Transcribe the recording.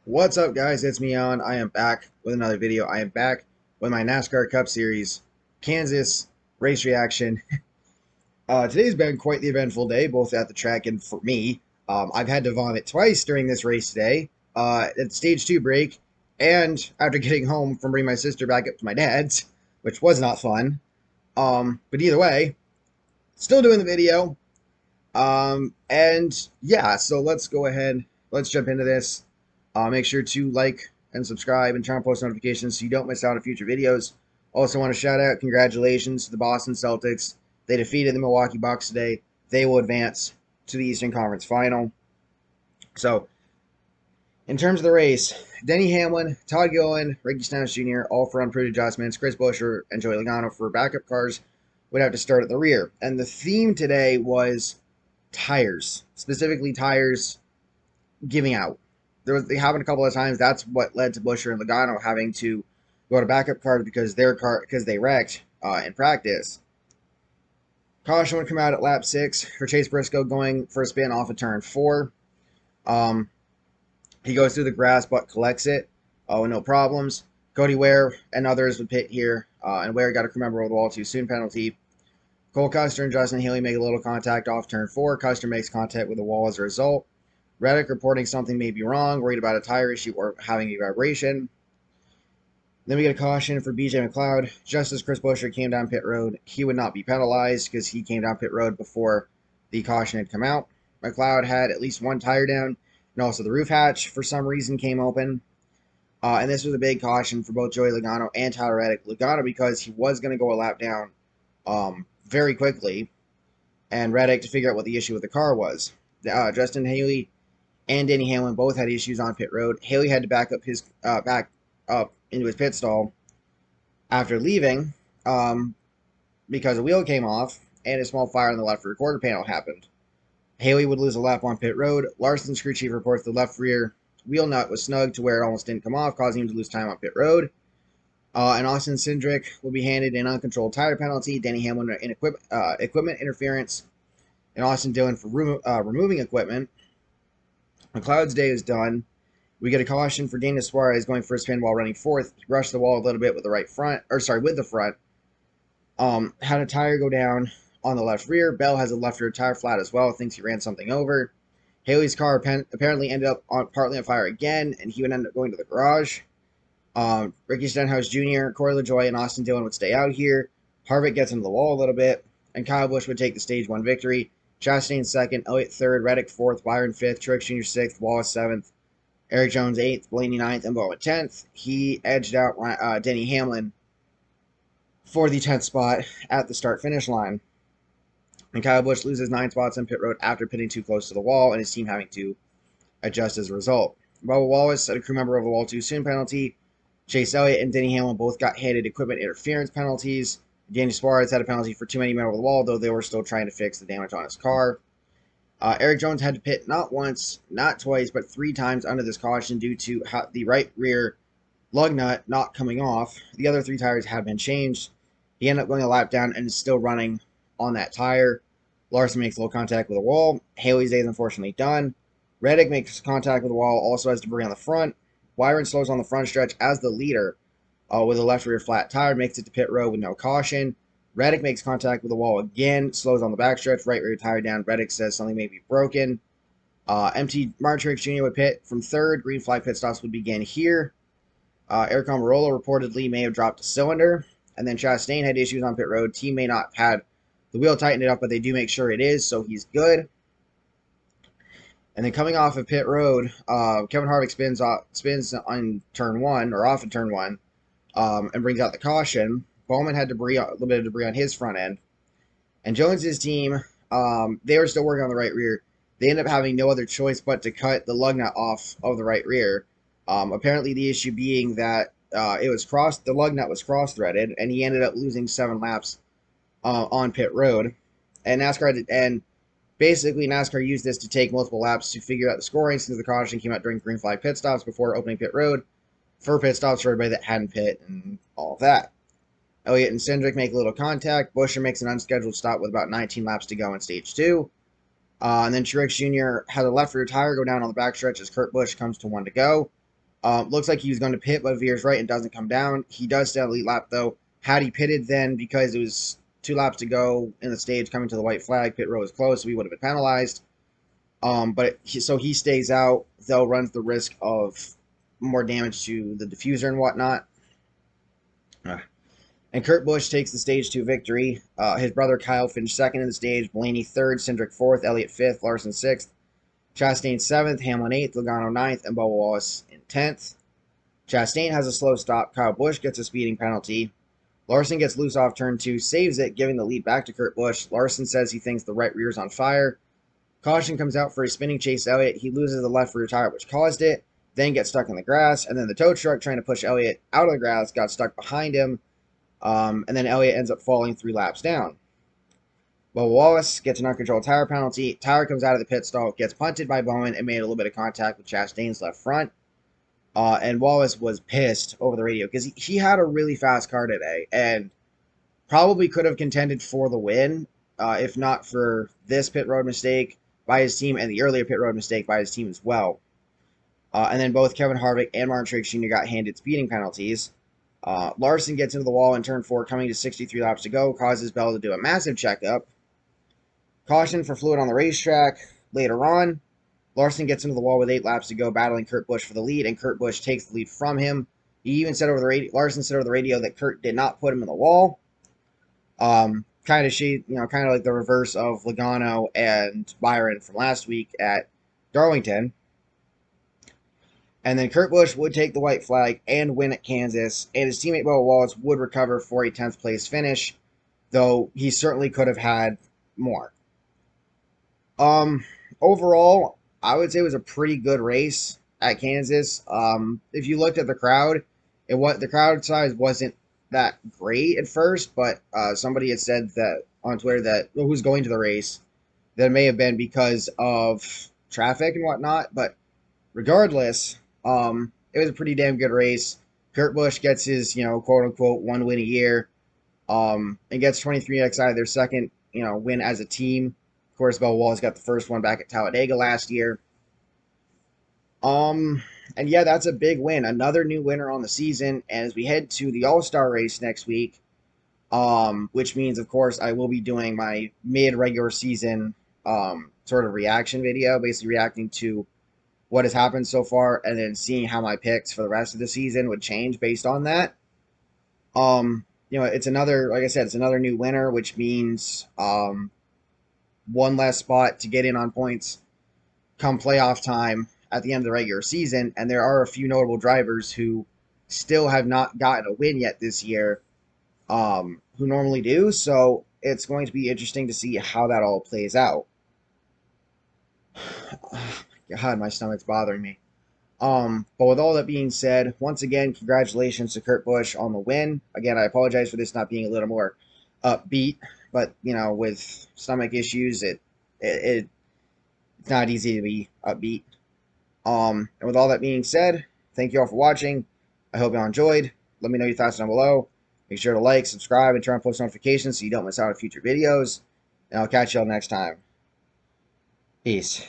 What's up, guys? It's me, Alan. I am back with another video. I am back with my NASCAR Cup Series Kansas race reaction. Today's been quite the eventful day, both at the track and for me. I've had to vomit twice during this race today at stage 2 break, and after getting home from bringing my sister back up to my dad's, which was not fun. But either way, still doing the video. And yeah, so let's go ahead. Let's jump into this. Make sure to like and subscribe and turn on post notifications so you don't miss out on future videos. Also want to shout out congratulations to the Boston Celtics. They defeated the Milwaukee Bucks today. They will advance to the Eastern Conference Final. So, in terms of the race, Denny Hamlin, Todd Gilliland, Ricky Stenhouse Jr., all for unprudent adjustments. Chris Busch and Joey Logano for backup cars would have to start at the rear. And the theme today was tires, specifically tires giving out. They happened a couple of times. That's what led to Buescher and Logano having to go to backup cars because they wrecked in practice. Caution would come out at lap 6 for Chase Briscoe going for a spin off of turn 4. He goes through the grass but collects it with no problems. Cody Ware and others would pit here, and Ware got a crew member over the wall too soon penalty. Cole Custer and Justin Haley make a little contact off turn 4. Custer makes contact with the wall as a result. Reddick reporting something may be wrong, worried about a tire issue or having a vibration. Then we get a caution for BJ McLeod. Just as Chris Buescher came down pit road, he would not be penalized because he came down pit road before the caution had come out. McLeod had at least one tire down, and also the roof hatch for some reason came open. And this was a big caution for both Joey Logano and Tyler Reddick. Logano because he was going to go a lap down very quickly, and Reddick to figure out what the issue with the car was. Justin Haley and Denny Hamlin both had issues on pit road. Haley had to back up into his pit stall after leaving because a wheel came off and a small fire on the left rear quarter panel happened. Haley would lose a lap on pit road. Larson's crew chief reports the left rear wheel nut was snug to where it almost didn't come off, causing him to lose time on pit road. And Austin Cindric will be handed an uncontrolled tire penalty. Denny Hamlin in equipment interference, and Austin Dillon for removing equipment. McLeod's day is done. We get a caution for Daniel Suarez going for a spin while running fourth. He brushed the wall a little bit with the front. Had a tire go down on the left rear. Bell has a left rear tire flat as well. Thinks he ran something over. Haley's car apparently ended up partly on fire again, and he would end up going to the garage. Ricky Stenhouse Jr., Corey LaJoie, and Austin Dillon would stay out here. Harvick gets into the wall a little bit, and Kyle Busch would take the stage 1 victory. Chastain second, Elliott third, Reddick fourth, Byron fifth, Truex Jr. sixth, Wallace seventh, Erik Jones 8th, Blaney 9th, and Bubba 10th. He edged out Denny Hamlin for the 10th spot at the start-finish line. And Kyle Busch loses 9 spots on pit road after pitting too close to the wall and his team having to adjust as a result. Bubba Wallace had a crew member over the wall too soon penalty. Chase Elliott and Denny Hamlin both got handed equipment interference penalties. Daniel Suarez had a penalty for too many men over the wall, though they were still trying to fix the damage on his car. Erik Jones had to pit not once, not twice, but 3 times under this caution due to the right rear lug nut not coming off. The other 3 tires had been changed. He ended up going a lap down and is still running on that tire. Larson makes a little contact with the wall. Haley's day is unfortunately done. Reddick makes contact with the wall, also has debris on the front. Byron slows on the front stretch as the leader with a left rear flat tire, makes it to pit road with no caution. Reddick makes contact with the wall again, slows on the backstretch, right rear tire down. Reddick says something may be broken. Martin Truex Jr. would pit from third. Green flag pit stops would begin here. Eric Almirola reportedly may have dropped a cylinder. And then Chastain had issues on pit road. Team may not have had the wheel tightened it up, but they do make sure it is, so he's good. And then coming off of pit road, Kevin Harvick spins on turn 1, or off of turn 1, and brings out the caution. Bowman had a little bit of debris on his front end. And Jones's team, they were still working on the right rear. They ended up having no other choice but to cut the lug nut off of the right rear. Apparently the issue being that the lug nut was cross-threaded, and he ended up losing 7 laps on pit road. And basically NASCAR used this to take multiple laps to figure out the scoring, since the caution came out during green flag pit stops before opening pit road for pit stops for everybody that hadn't pit and all of that. Elliott and Cindric make a little contact. Buescher makes an unscheduled stop with about 19 laps to go in stage 2. And then Truex Jr. has a left rear tire go down on the backstretch as Kurt Busch comes to 1 to go. Looks like he was going to pit, but veers right and doesn't come down. He does stay on the lead lap, though. Had he pitted then, because it was 2 laps to go in the stage coming to the white flag, pit row was closed, so he would have been penalized. So he stays out, though runs the risk of more damage to the diffuser and whatnot. And Kurt Busch takes the stage 2 victory. His brother Kyle finished second in the stage, Blaney third, Cindric fourth, Elliott fifth, Larson sixth, Chastain seventh, Hamlin eighth, Logano ninth, and Bubba Wallace in 10th. Chastain has a slow stop. Kyle Busch gets a speeding penalty. Larson gets loose off turn 2, saves it, giving the lead back to Kurt Busch. Larson says he thinks the right rear is on fire. Caution comes out for a spinning chase Elliott. He loses the left rear tire, which caused it, then gets stuck in the grass, and then the tow truck trying to push Elliott out of the grass got stuck behind him, and then Elliott ends up falling 3 laps down. Bubba Wallace gets an uncontrolled tire penalty. Tire comes out of the pit stall, gets punted by Bowman, and made a little bit of contact with Chastain's left front. And Wallace was pissed over the radio because he had a really fast car today and probably could have contended for the win if not for this pit road mistake by his team and the earlier pit road mistake by his team as well. And then both Kevin Harvick and Martin Truex Jr. got handed speeding penalties. Larson gets into the wall in turn 4, coming to 63 laps to go, causes Bell to do a massive checkup. Caution for fluid on the racetrack later on. Larson gets into the wall with 8 laps to go, battling Kurt Busch for the lead, and Kurt Busch takes the lead from him. He even said over the radio, Larson said over the radio that Kurt did not put him in the wall. Kind of like the reverse of Logano and Byron from last week at Darlington. And then Kurt Busch would take the white flag and win at Kansas, and his teammate Bubba Wallace would recover for a 10th place finish, though he certainly could have had more. Overall, I would say it was a pretty good race at Kansas. If you looked at the crowd, the crowd size wasn't that great at first, but somebody had said that on Twitter that who's going to the race, that may have been because of traffic and whatnot. But regardless, it was a pretty damn good race. Kurt Busch gets his, quote unquote 1 win a year, and gets 23X out of their second, win as a team. Of course, Bubba Wallace got the first one back at Talladega last year. And yeah, that's a big win. Another new winner on the season. And as we head to the All-Star race next week, which means, of course, I will be doing my mid-regular season sort of reaction video, basically reacting to what has happened so far and then seeing how my picks for the rest of the season would change based on that. It's another, like I said, it's another new winner, which means one less spot to get in on points come playoff time at the end of the regular season, and there are a few notable drivers who still have not gotten a win yet this year, who normally do, so it's going to be interesting to see how that all plays out. God, my stomach's bothering me. But with all that being said, once again, congratulations to Kurt Busch on the win. Again, I apologize for this not being a little more upbeat, but, with stomach issues, it's not easy to be upbeat. And with all that being said, thank you all for watching. I hope you all enjoyed. Let me know your thoughts down below. Make sure to like, subscribe, and turn on post notifications so you don't miss out on future videos. And I'll catch you all next time. Peace.